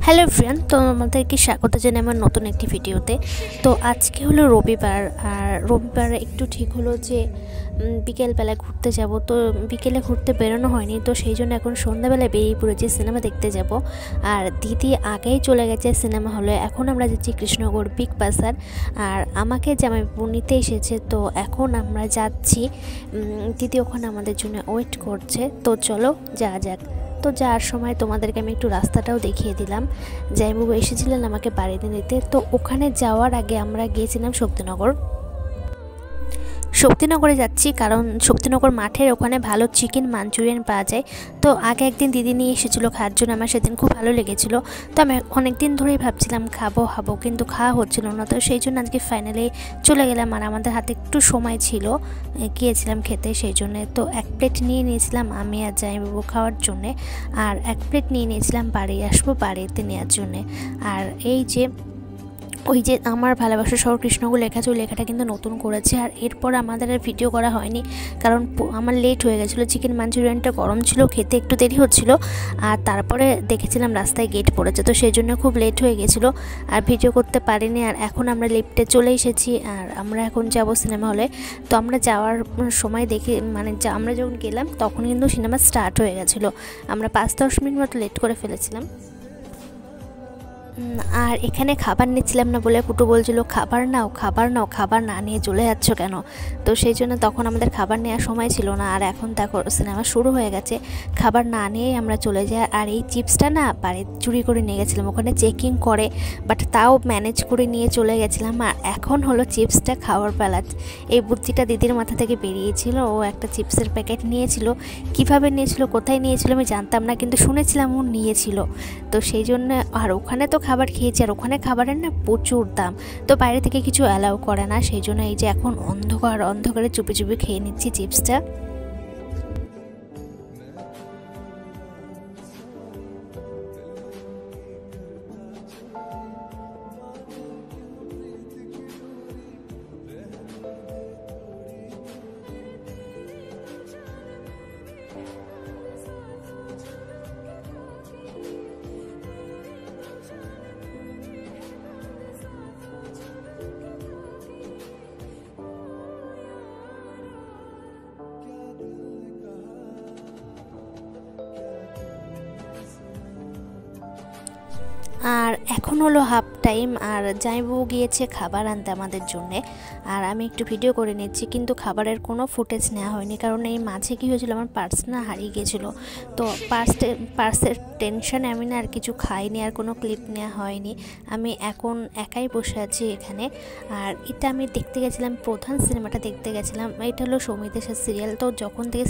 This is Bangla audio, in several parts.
হ্যালো ফ্রেন্ড, তো আমাদেরকে স্বাগত জানাই আমার নতুন একটি ভিডিওতে। তো আজকে হলো রবিবার, আর রবিবার একটু ঠিক হলো যে বিকেলবেলা ঘুরতে যাব। তো বিকেলে ঘুরতে বেরোনো হয়নি, তো সেই জন্য এখন সন্ধ্যাবেলায় বেরিয়ে পড়েছি সিনেমা দেখতে যাব। আর দিদি আগেই চলে গেছে সিনেমা হলে। এখন আমরা যাচ্ছি কৃষ্ণনগর বিগ বাজার, আর আমাকে জামাইবাবু নিতে এসেছে। তো এখন আমরা যাচ্ছি, দিদি ওখানে আমাদের জন্য ওয়েট করছে। তো চলো যাওয়া যাক। তো যাওয়ার সময় তোমাদেরকে আমি একটু রাস্তাটাও দেখিয়ে দিলাম। জামাইবাবু এসেছিলেন আমাকে বাড়িতে নিতে। তো ওখানে যাওয়ার আগে আমরা গিয়েছিলাম শক্তিনগরে যাচ্ছি, কারণ শক্তিনগর মাঠের ওখানে ভালো চিকেন মাঞ্চুরিয়ান পাওয়া যায়। তো আগে একদিন দিদি নিয়ে এসেছিলো খাওয়ার জন্য, আমার সেদিন খুব ভালো লেগেছিলো। তো আমি অনেক দিন ধরেই ভাবছিলাম খাবো, কিন্তু খাওয়া হচ্ছিল না। তো সেই জন্য আজকে ফাইনালি চলে গেলাম, আর আমাদের হাতে একটু সময় ছিল, গিয়েছিলাম খেতে। সেই জন্যে তো এক প্লেট নিয়ে নিয়েছিলাম আমি আর জামাইবাবু খাওয়ার জন্যে, আর এক প্লেট নিয়ে নিয়েছিলাম বাড়িতে নেওয়ার জন্যে। আর এই যে ওই যে আমার ভালোবাসা শহর কৃষ্ণনগর লেখা আছে, ওই লেখাটা কিন্তু নতুন করেছে। আর এরপর আমাদের আর ভিডিও করা হয়নি, কারণ আমার লেট হয়ে গেছিলো। চিকেন মাঞ্চুরিয়ানটা গরম ছিল, খেতে একটু দেরি হচ্ছিলো। আর তারপরে দেখেছিলাম রাস্তায় গেট পড়েছে, তো সেই জন্য খুব লেট হয়ে গেছিলো, আর ভিডিও করতে পারিনি। আর এখন আমরা লিফটে চলে এসেছি, আর আমরা এখন যাব সিনেমা হলে। তো আমরা যাওয়ার সময় দেখে আমরা যখন গেলাম তখন কিন্তু সিনেমা স্টার্ট হয়ে গেছিলো। আমরা 5-10 মিনিট মতো লেট করে ফেলেছিলাম। আর এখানে খাবার নিচ্ছিলাম না বলে পুটু বলছিল খাবার না নিয়ে চলে যাচ্ছ কেন। তো সেই জন্য তখন আমাদের খাবার নেওয়ার সময় ছিল না। আর এখন দেখো সিনেমা শুরু হয়ে গেছে, খাবার না নিয়েই আমরা চলে যাই। আর এই চিপসটা না বাড়ি চুরি করে নিয়ে গেছিলাম, ওখানে চেকিং করে, বাট তাও ম্যানেজ করে নিয়ে চলে গেছিলাম। আর এখন হলো চিপসটা খাওয়ার পালা। এই বুদ্ধিটা দিদির মাথা থেকে বেরিয়েছিল। ও একটা চিপসের প্যাকেট নিয়েছিল, কিভাবে নিয়েছিল, কোথায় নিয়েছিল আমি জানতাম না, কিন্তু শুনেছিলাম ও নিয়েছিল। তো সেই জন্য, আর ওখানে তো খাবার খেয়েছি, আর ওখানে খাবারের না প্রচুর দাম, তো বাইরে থেকে কিছু অ্যালাউ করে না। সেই জন্য এই যে এখন অন্ধকারে চুপি চুপি খেয়ে নিচ্ছি চিপসটা। আর এখন হলো হাফ টাইম, আর জামাইবাবু গিয়েছে খাবার আনতে আমাদের জন্যে। আর আমি একটু ভিডিও করে নিচ্ছি, কিন্তু খাবারের কোনো ফুটেজ নেওয়া হয়নি, কারণ এই মাঝে কী হয়েছিল, আমার পার্স না হারিয়ে গিয়েছিলো। তো পার্সের টেনশনে আমি না আর কিছু খাইনি, আর কোনো ক্লিপ নেওয়া হয়নি। আমি এখন একাই বসে আছি এখানে। আর এটা আমি দেখতে গেছিলাম, প্রধান সিনেমাটা দেখতে গেছিলাম। এটা হলো সৌমিতেশের সিরিয়াল। তো যখন থেকে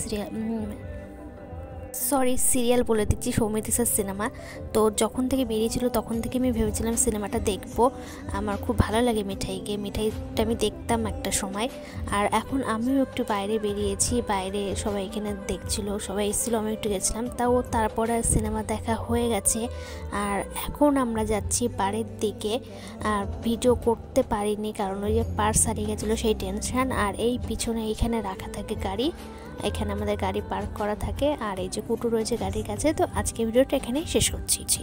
সিরিয়াল বলে দিচ্ছি, সৌমিতেশের সিনেমা। তো যখন থেকে বেরিয়েছিল তখন থেকে আমি ভেবেছিলাম সিনেমাটা দেখব। আমার খুব ভালো লাগে মিঠাইটা আমি দেখতাম একটা সময়। আর এখন আমিও একটু বাইরে বেরিয়েছি, বাইরে সবাই এখানে দেখছিল, সবাই এসেছিলো, আমি একটু গেছিলাম। তারপরে সিনেমা দেখা হয়ে গেছে। আর এখন আমরা যাচ্ছি বাড়ির দিকে। আর ভিডিও করতে পারিনি, কারণ ওই যে পার্স হারিয়ে গেছিলো সেই টেনশন। আর এই পিছনে এইখানে রাখা থাকে গাড়ি, এখানে আমাদের গাড়ি পার্ক করা থাকে। আর এই যে কুটু রয়েছে গাড়ির কাছে। তো আজকে ভিডিওটা এখানেই শেষ করছি।